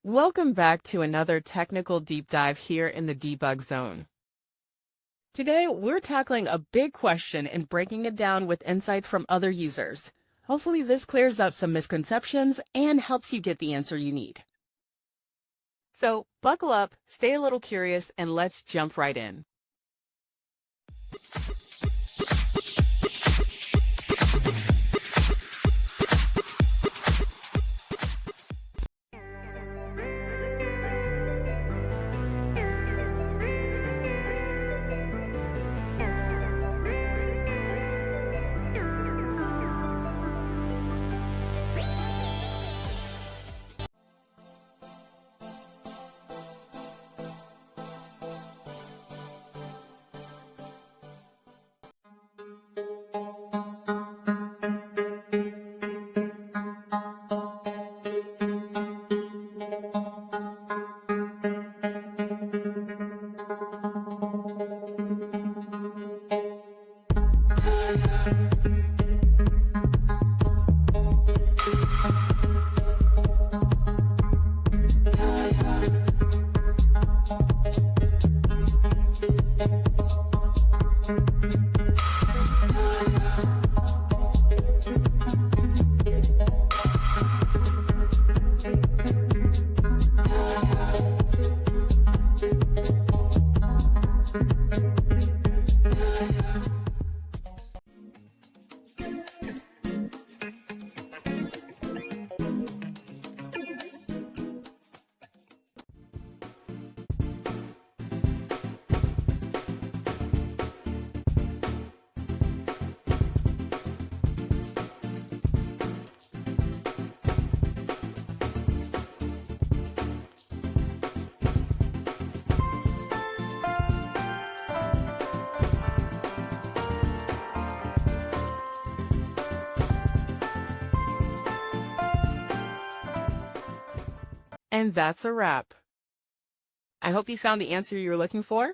Welcome back to another technical deep dive here in the debug zone. Today, we're tackling a big question and breaking it down with insights from other users. Hopefully this clears up some misconceptions and helps you get the answer you need. So buckle up, stay a little curious, and let's jump right in. And that's a wrap. I hope you found the answer you were looking for.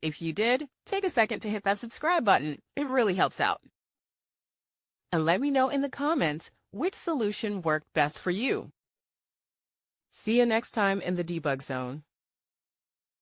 If you did, take a second to hit that subscribe button. It really helps out. And let me know in the comments which solution worked best for you. See you next time in the debug zone.